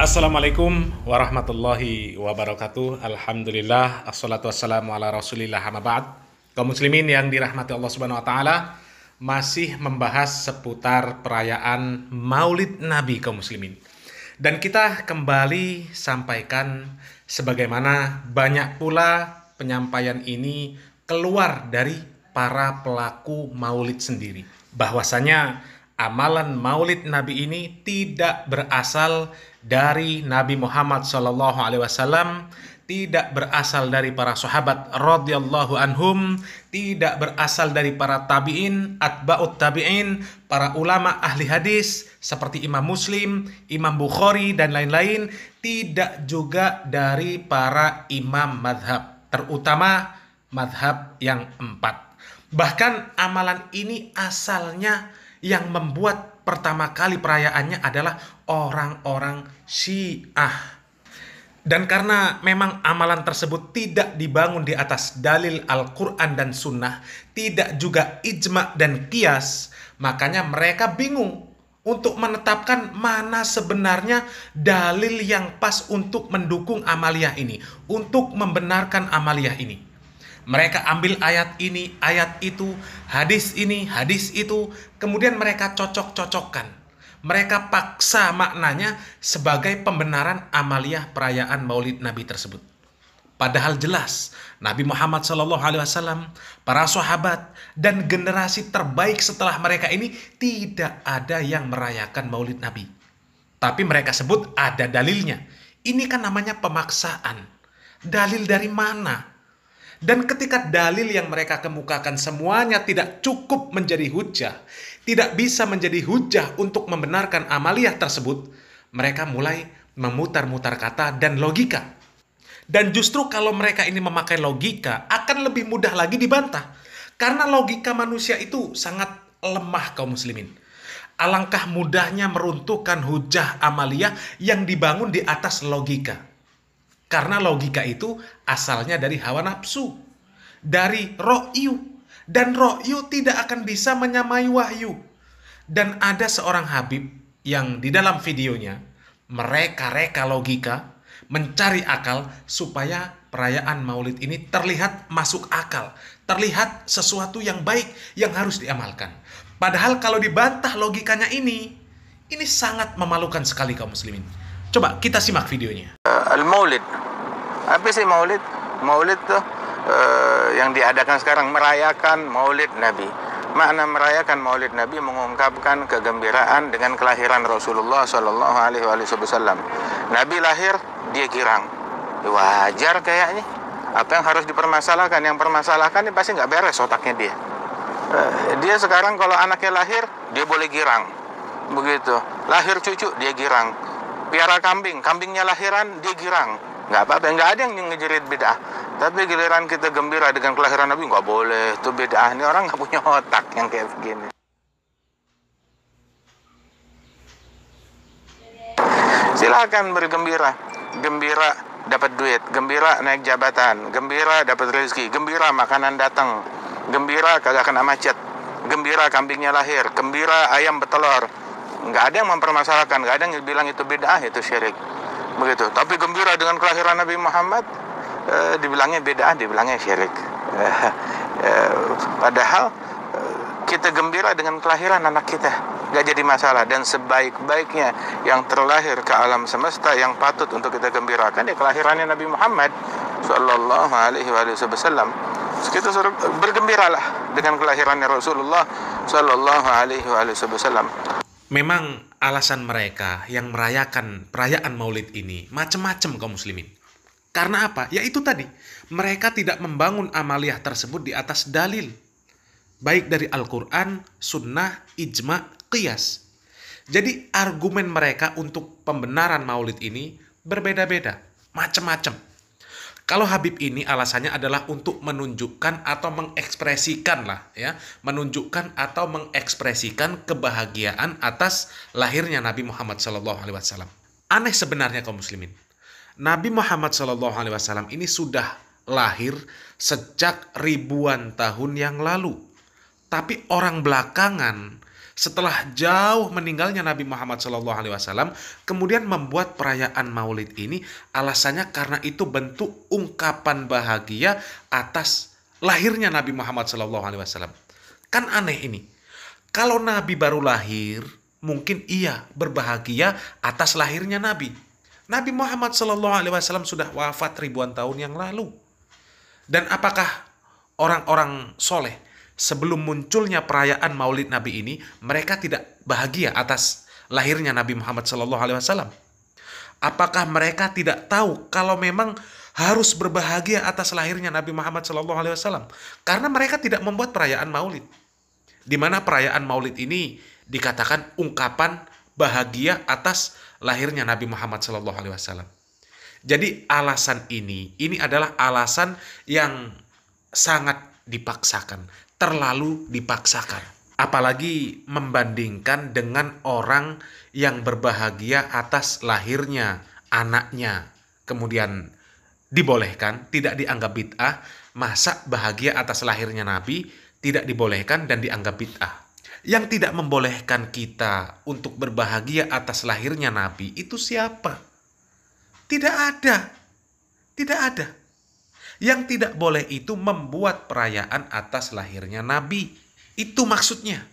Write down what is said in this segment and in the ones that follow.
Assalamualaikum warahmatullahi wabarakatuh. Alhamdulillah, assalatu wassalamu ala rasulillah, amma ba'd. Kaum muslimin yang dirahmati Allah subhanahu wa ta'ala, masih membahas seputar perayaan Maulid Nabi kaum muslimin. Dan kita kembali sampaikan sebagaimana banyak pula penyampaian ini keluar dari para pelaku Maulid sendiri, bahwasanya amalan Maulid Nabi ini tidak berasal dari Nabi Muhammad SAW, tidak berasal dari para sahabat radhiyallahu anhum, tidak berasal dari para tabi'in, atba'ut tabi'in, para ulama ahli hadis seperti Imam Muslim, Imam Bukhari dan lain-lain, tidak juga dari para imam madhab, terutama madhab yang 4. Bahkan amalan ini asalnya yang membuat pertama kali perayaannya adalah orang-orang Syiah. Dan karena memang amalan tersebut tidak dibangun di atas dalil Al-Quran dan Sunnah, tidak juga ijma dan qiyas, makanya mereka bingung untuk menetapkan mana sebenarnya dalil yang pas untuk mendukung amaliyah ini, untuk membenarkan amaliyah ini. Mereka ambil ayat ini, ayat itu, hadis ini, hadis itu, kemudian mereka cocok-cocokkan. Mereka paksa maknanya sebagai pembenaran amaliyah perayaan Maulid Nabi tersebut. Padahal jelas Nabi Muhammad SAW, para sahabat, dan generasi terbaik setelah mereka ini tidak ada yang merayakan Maulid Nabi. Tapi mereka sebut ada dalilnya. Ini kan namanya pemaksaan. Dalil dari mana? Dan ketika dalil yang mereka kemukakan semuanya tidak cukup menjadi hujah, tidak bisa menjadi hujah untuk membenarkan amaliyah tersebut, mereka mulai memutar-mutar kata dan logika. Dan justru kalau mereka ini memakai logika, akan lebih mudah lagi dibantah. Karena logika manusia itu sangat lemah kaum muslimin. Alangkah mudahnya meruntuhkan hujah amaliyah yang dibangun di atas logika. Karena logika itu asalnya dari hawa nafsu, dari ro'yu. Dan ro'yu tidak akan bisa menyamai wahyu. Dan ada seorang habib yang di dalam videonya mereka-reka logika, mencari akal supaya perayaan Maulid ini terlihat masuk akal, terlihat sesuatu yang baik yang harus diamalkan. Padahal kalau dibantah logikanya ini sangat memalukan sekali kaum muslimin. Coba kita simak videonya. Al-Maulid. Apa sih Maulid? Maulid tuh yang diadakan sekarang, merayakan Maulid Nabi. Makna merayakan Maulid Nabi mengungkapkan kegembiraan dengan kelahiran Rasulullah Sallallahu Alaihi Wasallam. Nabi lahir, dia girang. Wajar kayaknya. Apa yang harus dipermasalahkan? Yang permasalahkan ini pasti nggak beres otaknya dia. Dia sekarang kalau anaknya lahir, dia boleh girang. Begitu. Lahir cucu, dia girang. Piara kambing, kambingnya lahiran, dia girang. Nggak apa-apa, nggak ada yang ngejerit bid'ah. Tapi giliran kita gembira dengan kelahiran Nabi, nggak boleh, itu bid'ah. Ini orang nggak punya otak yang kayak begini. Silakan bergembira. Gembira dapat duit, gembira naik jabatan, gembira dapat rezeki, gembira makanan datang, gembira kagak kena macet, gembira kambingnya lahir, gembira ayam bertelur. Nggak ada yang mempermasalahkan, nggak ada yang bilang itu bid'ah, itu syirik. Begitu. Tapi gembira dengan kelahiran Nabi Muhammad, dibilangnya bid'ah, dibilangnya syirik. Padahal kita gembira dengan kelahiran anak kita, nggak jadi masalah. Dan sebaik-baiknya yang terlahir ke alam semesta yang patut untuk kita gembirakan, ya kelahirannya Nabi Muhammad Sallallahu Alaihi Wasallam. Kita suruh bergembiralah dengan kelahirannya Rasulullah Sallallahu Alaihi Wasallam. Memang alasan mereka yang merayakan perayaan Maulid ini macam-macam kaum muslimin. Karena apa? Ya itu tadi, mereka tidak membangun amaliyah tersebut di atas dalil. Baik dari Al-Quran, Sunnah, Ijma, Qiyas. Jadi argumen mereka untuk pembenaran Maulid ini berbeda-beda, macam-macam. Kalau Habib ini alasannya adalah untuk menunjukkan atau mengekspresikan menunjukkan atau mengekspresikan kebahagiaan atas lahirnya Nabi Muhammad SAW. Aneh sebenarnya kaum muslimin. Nabi Muhammad SAW ini sudah lahir sejak ribuan tahun yang lalu. Tapi orang belakangan setelah jauh meninggalnya Nabi Muhammad SAW, kemudian membuat perayaan Maulid ini alasannya karena itu bentuk ungkapan bahagia atas lahirnya Nabi Muhammad SAW. Kan aneh ini. Kalau Nabi baru lahir, mungkin iya berbahagia atas lahirnya Nabi. Nabi Muhammad SAW sudah wafat ribuan tahun yang lalu. Dan apakah orang-orang soleh sebelum munculnya perayaan Maulid Nabi ini, mereka tidak bahagia atas lahirnya Nabi Muhammad SAW? Apakah mereka tidak tahu kalau memang harus berbahagia atas lahirnya Nabi Muhammad SAW? Karena mereka tidak membuat perayaan Maulid, di mana perayaan Maulid ini dikatakan ungkapan bahagia atas lahirnya Nabi Muhammad SAW. Jadi alasan ini adalah alasan yang sangat dipaksakan, terlalu dipaksakan. Apalagi membandingkan dengan orang yang berbahagia atas lahirnya anaknya, kemudian dibolehkan, tidak dianggap bid'ah. Masa bahagia atas lahirnya Nabi tidak dibolehkan dan dianggap bid'ah? Yang tidak membolehkan kita untuk berbahagia atas lahirnya Nabi itu siapa? Tidak ada. Tidak ada. Yang tidak boleh itu membuat perayaan atas lahirnya Nabi. Itu maksudnya.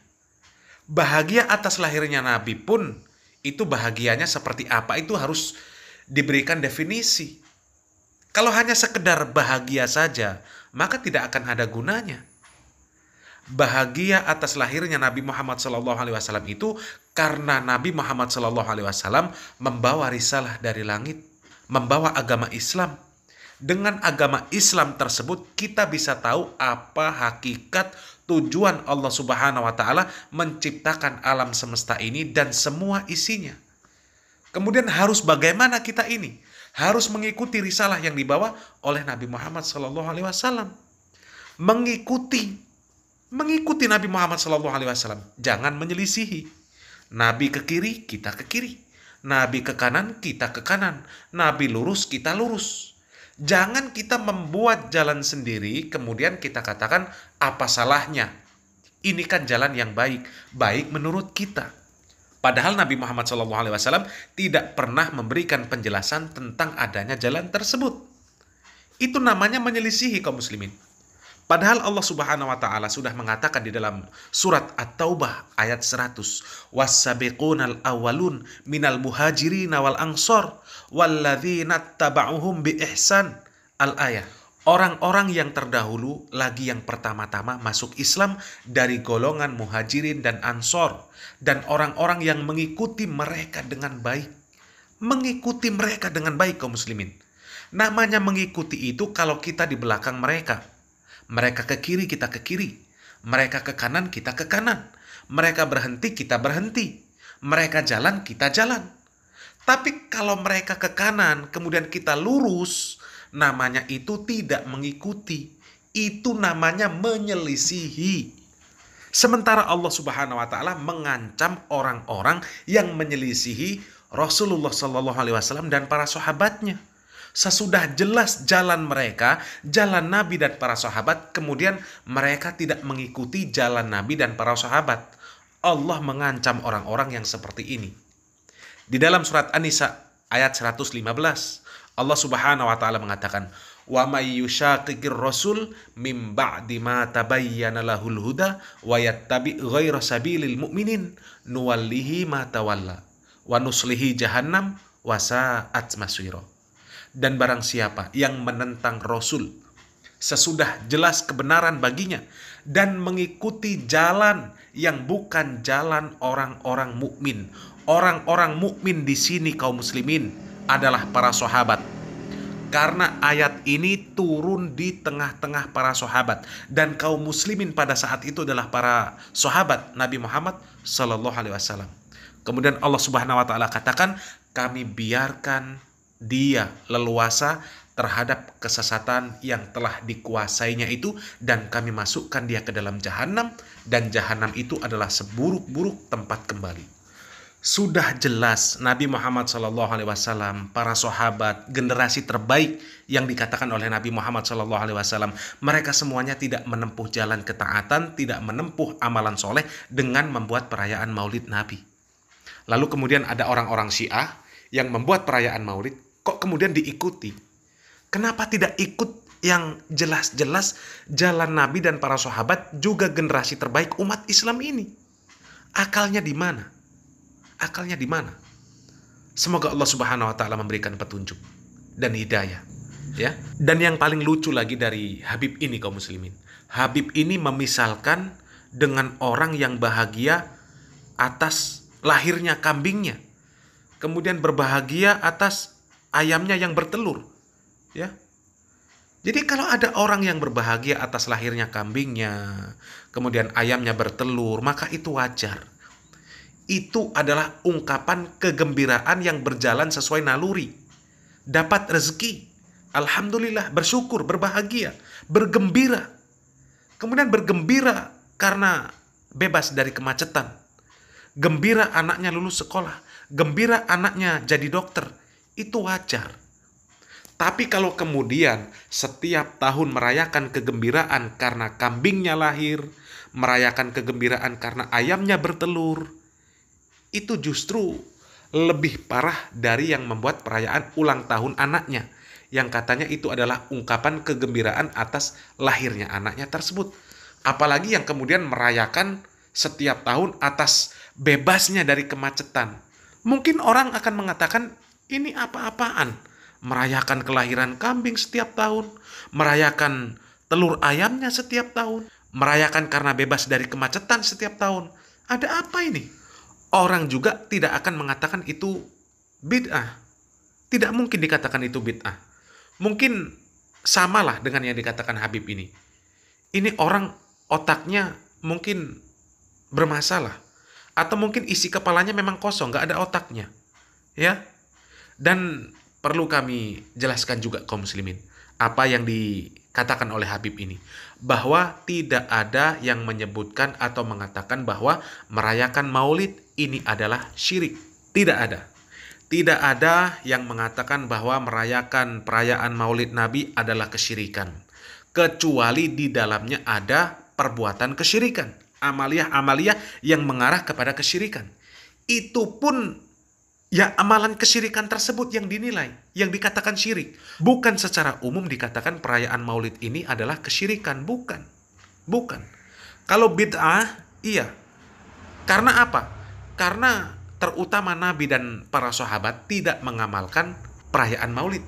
Bahagia atas lahirnya Nabi pun, itu bahagianya seperti apa, itu harus diberikan definisi. Kalau hanya sekedar bahagia saja, maka tidak akan ada gunanya. Bahagia atas lahirnya Nabi Muhammad SAW itu karena Nabi Muhammad SAW membawa risalah dari langit, membawa agama Islam. Dengan agama Islam tersebut kita bisa tahu apa hakikat tujuan Allah Subhanahu wa taala menciptakan alam semesta ini dan semua isinya. Kemudian harus bagaimana kita ini? Harus mengikuti risalah yang dibawa oleh Nabi Muhammad SAW. Mengikuti Nabi Muhammad SAW. Jangan menyelisihi. Nabi ke kiri, kita ke kiri. Nabi ke kanan, kita ke kanan. Nabi lurus, kita lurus. Jangan kita membuat jalan sendiri, kemudian kita katakan apa salahnya. Ini kan jalan yang baik, baik menurut kita. Padahal Nabi Muhammad SAW tidak pernah memberikan penjelasan tentang adanya jalan tersebut. Itu namanya menyelisihi kaum muslimin. Padahal Allah Subhanahu wa taala sudah mengatakan di dalam surat At-Taubah ayat 100, "Was-sabiqunal awwalun minal muhajirin wal ansor walladzina taba'uhum bi ihsan." Al-ayah. Orang-orang yang terdahulu lagi yang pertama-tama masuk Islam dari golongan muhajirin dan ansor, dan orang-orang yang mengikuti mereka dengan baik. Mengikuti mereka dengan baik kaum muslimin. Namanya mengikuti itu kalau kita di belakang mereka. Mereka ke kiri, kita ke kiri. Mereka ke kanan, kita ke kanan. Mereka berhenti, kita berhenti. Mereka jalan, kita jalan. Tapi kalau mereka ke kanan, kemudian kita lurus, namanya itu tidak mengikuti. Itu namanya menyelisihi. Sementara Allah Subhanahu wa taala mengancam orang-orang yang menyelisihi Rasulullah SAW dan para sahabatnya. Sesudah jelas jalan mereka, jalan Nabi dan para sahabat, kemudian mereka tidak mengikuti jalan Nabi dan para sahabat. Allah mengancam orang-orang yang seperti ini. Di dalam surat An-Nisa ayat 115, Allah Subhanahu wa taala mengatakan, "Wa may yushaqiqir rasul mim ba'di ma tabayyana lahul huda wa yattabi' ghaira sabilil mu'minin nuwallihi ma tawalla wa nuslihi jahannam wa sa'at masira." Dan barang siapa yang menentang Rasul sesudah jelas kebenaran baginya dan mengikuti jalan yang bukan jalan orang-orang mukmin. Orang-orang mukmin di sini kaum muslimin adalah para sahabat. Karena ayat ini turun di tengah-tengah para sahabat dan kaum muslimin pada saat itu adalah para sahabat Nabi Muhammad SAW. Kemudian Allah Subhanahu wa taala katakan, kami biarkan dia leluasa terhadap kesesatan yang telah dikuasainya itu, dan kami masukkan dia ke dalam jahanam, dan jahanam itu adalah seburuk-buruk tempat kembali. Sudah jelas Nabi Muhammad SAW, para sahabat, generasi terbaik yang dikatakan oleh Nabi Muhammad SAW, mereka semuanya tidak menempuh jalan ketaatan, tidak menempuh amalan soleh dengan membuat perayaan Maulid Nabi. Lalu kemudian ada orang-orang Syiah yang membuat perayaan Maulid, kok kemudian diikuti? Kenapa tidak ikut yang jelas-jelas jalan Nabi dan para sahabat juga generasi terbaik umat Islam ini? Akalnya di mana? Akalnya di mana? Semoga Allah Subhanahu wa taala memberikan petunjuk dan hidayah, ya. Dan yang paling lucu lagi dari Habib ini, kaum muslimin. Habib ini memisalkan dengan orang yang bahagia atas lahirnya kambingnya, kemudian berbahagia atas ayamnya yang bertelur, ya. Jadi kalau ada orang yang berbahagia atas lahirnya kambingnya, kemudian ayamnya bertelur, maka itu wajar. Itu adalah ungkapan kegembiraan yang berjalan sesuai naluri. Dapat rezeki, alhamdulillah, bersyukur, berbahagia, bergembira. Kemudian bergembira karena bebas dari kemacetan. Gembira anaknya lulus sekolah, gembira anaknya jadi dokter. Itu wajar. Tapi kalau kemudian setiap tahun merayakan kegembiraan karena kambingnya lahir, merayakan kegembiraan karena ayamnya bertelur, itu justru lebih parah dari yang membuat perayaan ulang tahun anaknya, yang katanya itu adalah ungkapan kegembiraan atas lahirnya anaknya tersebut. Apalagi yang kemudian merayakan setiap tahun atas bebasnya dari kemacetan. Mungkin orang akan mengatakan, ini apa-apaan? Merayakan kelahiran kambing setiap tahun, merayakan telur ayamnya setiap tahun, merayakan karena bebas dari kemacetan setiap tahun. Ada apa ini? Orang juga tidak akan mengatakan itu bid'ah. Tidak mungkin dikatakan itu bid'ah. Mungkin samalah dengan yang dikatakan Habib ini. Ini orang otaknya mungkin bermasalah. Atau mungkin isi kepalanya memang kosong, nggak ada otaknya. Ya. Dan perlu kami jelaskan juga kaum muslimin, apa yang dikatakan oleh Habib ini. Bahwa tidak ada yang menyebutkan atau mengatakan bahwa merayakan maulid ini adalah syirik. Tidak ada. Tidak ada yang mengatakan bahwa merayakan perayaan maulid Nabi adalah kesyirikan. Kecuali di dalamnya ada perbuatan kesyirikan. Amalia-amalia yang mengarah kepada kesyirikan. Itu pun ya amalan kesyirikan tersebut yang dinilai, yang dikatakan syirik. Bukan secara umum dikatakan perayaan maulid ini adalah kesyirikan. Bukan. Bukan. Kalau bid'ah, iya. Karena apa? Karena terutama Nabi dan para sahabat tidak mengamalkan perayaan maulid.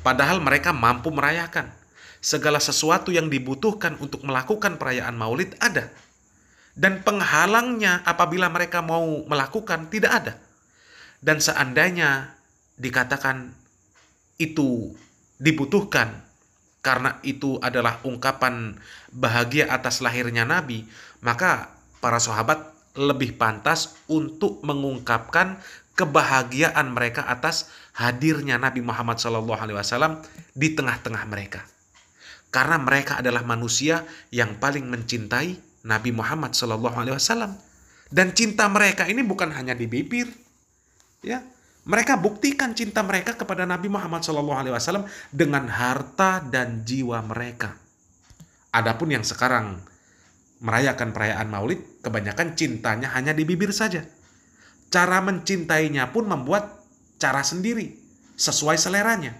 Padahal mereka mampu merayakan. Segala sesuatu yang dibutuhkan untuk melakukan perayaan maulid ada. Dan penghalangnya apabila mereka mau melakukan tidak ada. Dan seandainya dikatakan itu dibutuhkan karena itu adalah ungkapan bahagia atas lahirnya Nabi, maka para sahabat lebih pantas untuk mengungkapkan kebahagiaan mereka atas hadirnya Nabi Muhammad SAW di tengah-tengah mereka. Karena mereka adalah manusia yang paling mencintai Nabi Muhammad SAW. Dan cinta mereka ini bukan hanya di bibir, ya. Mereka buktikan cinta mereka kepada Nabi Muhammad SAW dengan harta dan jiwa mereka. Adapun yang sekarang merayakan perayaan maulid, kebanyakan cintanya hanya di bibir saja. Cara mencintainya pun membuat cara sendiri, sesuai seleranya.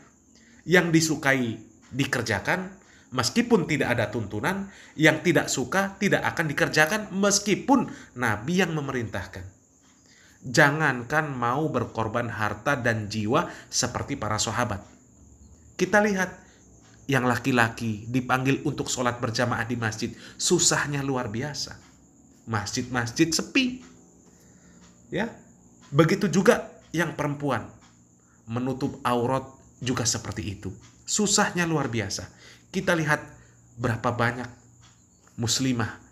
Yang disukai dikerjakan, meskipun tidak ada tuntunan. Yang tidak suka tidak akan dikerjakan, meskipun Nabi yang memerintahkan. Jangankan mau berkorban harta dan jiwa seperti para sahabat. Kita lihat, yang laki-laki dipanggil untuk sholat berjamaah di masjid, susahnya luar biasa. Masjid-masjid sepi. Ya, begitu juga yang perempuan, menutup aurat juga seperti itu. Susahnya luar biasa. Kita lihat berapa banyak muslimah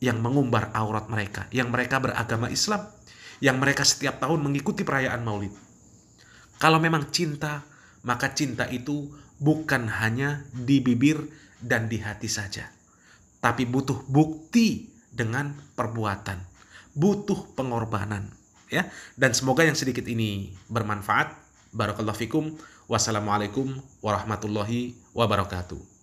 yang mengumbar aurat mereka, yang mereka beragama Islam, yang mereka setiap tahun mengikuti perayaan maulid. Kalau memang cinta, maka cinta itu bukan hanya di bibir dan di hati saja, tapi butuh bukti dengan perbuatan, butuh pengorbanan. ya. Dan semoga yang sedikit ini bermanfaat. Barakallahu fikum. Wassalamualaikum warahmatullahi wabarakatuh.